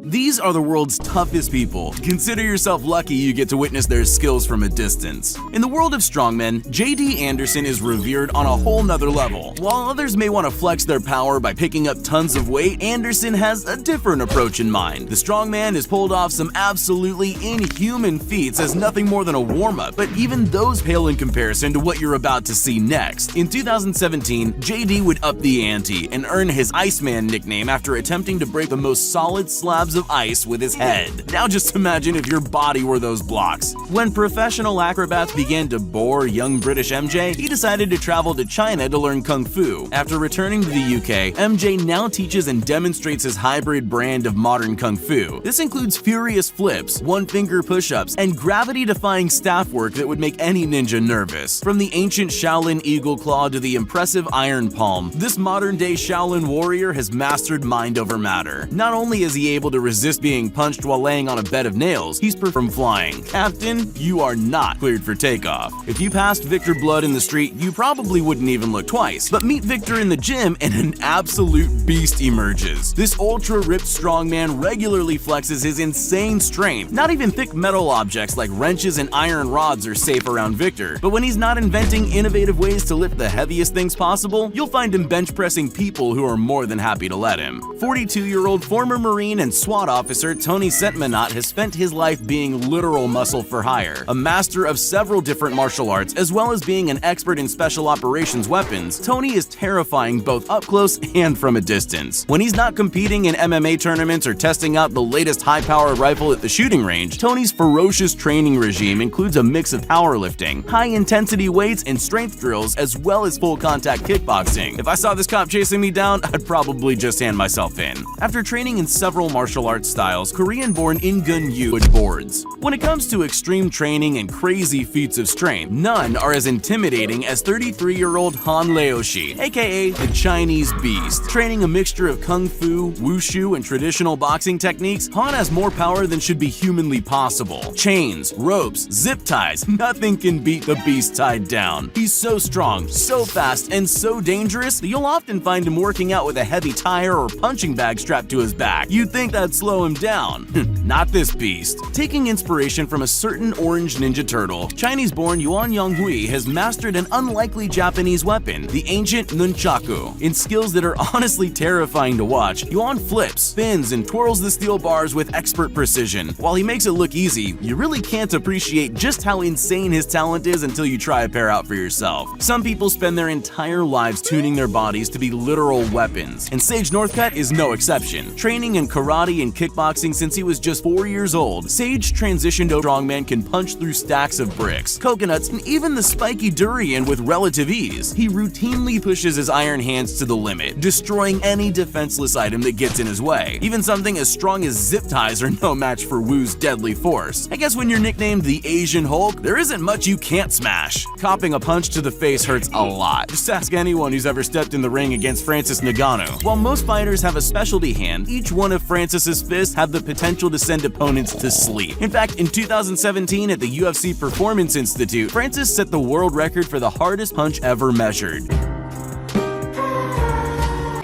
These are the world's toughest people. Consider yourself lucky you get to witness their skills from a distance. In the world of strongmen, J.D. Anderson is revered on a whole nother level. While others may want to flex their power by picking up tons of weight, Anderson has a different approach in mind. The strongman has pulled off some absolutely inhuman feats as nothing more than a warm-up, but even those pale in comparison to what you're about to see next. In 2017, J.D. would up the ante and earn his Iceman nickname after attempting to break the most solid slabs of ice with his head. Now just imagine if your body were those blocks. When professional acrobats began to bore young British MJ, he decided to travel to China to learn Kung Fu. After returning to the UK, MJ now teaches and demonstrates his hybrid brand of modern Kung Fu. This includes furious flips, one-finger push-ups, and gravity-defying staff work that would make any ninja nervous. From the ancient Shaolin Eagle Claw to the impressive Iron Palm, this modern-day Shaolin warrior has mastered mind over matter. Not only is he able to resist being punched while laying on a bed of nails, he's from flying. Captain, you are not cleared for takeoff. If you passed Victor Blood in the street, you probably wouldn't even look twice. But meet Victor in the gym and an absolute beast emerges. This ultra-ripped strongman regularly flexes his insane strength. Not even thick metal objects like wrenches and iron rods are safe around Victor. But when he's not inventing innovative ways to lift the heaviest things possible, you'll find him bench pressing people who are more than happy to let him. 42-year-old former Marine and SWAT officer Tony Sentmanat has spent his life being literal muscle for hire. A master of several different martial arts, as well as being an expert in special operations weapons, Tony is terrifying both up close and from a distance. When he's not competing in MMA tournaments or testing out the latest high-power rifle at the shooting range, Tony's ferocious training regime includes a mix of powerlifting, high-intensity weights, and strength drills, as well as full-contact kickboxing. If I saw this cop chasing me down, I'd probably just hand myself in. After training in several martial arts styles, Korean-born In-Gun Yu would boards. When it comes to extreme training and crazy feats of strength, none are as intimidating as 33-year-old Han Laoshi, aka the Chinese Beast. Training a mixture of Kung Fu, Wushu, and traditional boxing techniques, Han has more power than should be humanly possible. Chains, ropes, zip ties, nothing can beat the Beast tied down. He's so strong, so fast, and so dangerous that you'll often find him working out with a heavy tire or punching bag strapped to his back. You'd think that'd slow him down. Not this beast. Taking inspiration from a certain orange ninja turtle, Chinese-born Yuan Yonghui has mastered an unlikely Japanese weapon, the ancient nunchaku. In skills that are honestly terrifying to watch, Yuan flips, spins, and twirls the steel bars with expert precision. While he makes it look easy, you really can't appreciate just how insane his talent is until you try a pair out for yourself. Some people spend their entire lives tuning their bodies to be literal weapons, and Sage Northcutt is no exception. Training in karate and kickboxing since he was just 4 years old, Sage transitioned to strongman can punch through stacks of bricks, coconuts, and even the spiky durian with relative ease. He routinely pushes his iron hands to the limit, destroying any defenseless item that gets in his way. Even something as strong as zip ties are no match for Wu's deadly force. I guess when you're nicknamed the Asian Hulk, there isn't much you can't smash. Copping a punch to the face hurts a lot. Just ask anyone who's ever stepped in the ring against Francis Ngannou. While most fighters have a specialty hand, each one of Francis's fists have the potential to send opponents to sleep. In fact, in 2017 at the UFC Performance Institute, Francis set the world record for the hardest punch ever measured.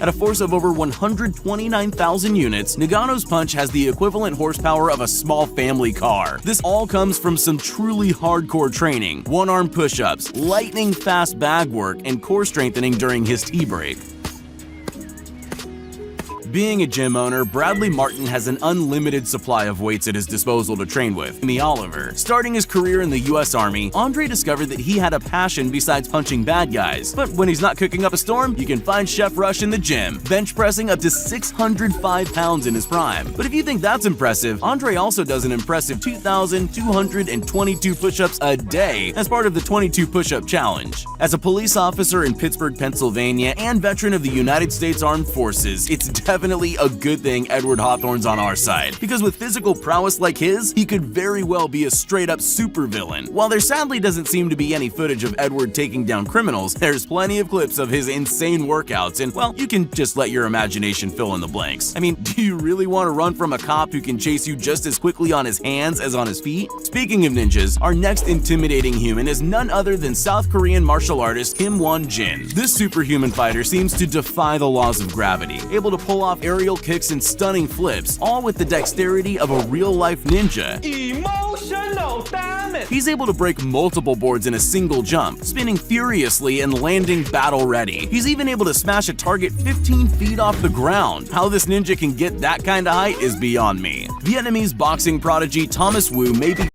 At a force of over 129,000 units, Ngannou's punch has the equivalent horsepower of a small family car. This all comes from some truly hardcore training, one-arm push-ups, lightning-fast bag work, and core strengthening during his tea break. Being a gym owner, Bradley Martin has an unlimited supply of weights at his disposal to train with. Jamie Oliver. Starting his career in the US Army, Andre discovered that he had a passion besides punching bad guys. But when he's not cooking up a storm, you can find Chef Rush in the gym, bench pressing up to 605 pounds in his prime. But if you think that's impressive, Andre also does an impressive 2,222 push-ups a day as part of the 22 push-up challenge. As a police officer in Pittsburgh, Pennsylvania, and veteran of the United States Armed Forces, it's definitely a good thing Edward Hawthorne's on our side, because with physical prowess like his, he could very well be a straight-up supervillain. While there sadly doesn't seem to be any footage of Edward taking down criminals, there's plenty of clips of his insane workouts, and well, you can just let your imagination fill in the blanks. I mean, do you really want to run from a cop who can chase you just as quickly on his hands as on his feet? Speaking of ninjas, our next intimidating human is none other than South Korean martial artist Kim Won-jin. This superhuman fighter seems to defy the laws of gravity, able to pull off off aerial kicks and stunning flips, all with the dexterity of a real-life ninja. Emotional damage! He's able to break multiple boards in a single jump, spinning furiously and landing battle-ready. He's even able to smash a target 15 feet off the ground. How this ninja can get that kind of height is beyond me. Vietnamese boxing prodigy Thomas Wu may be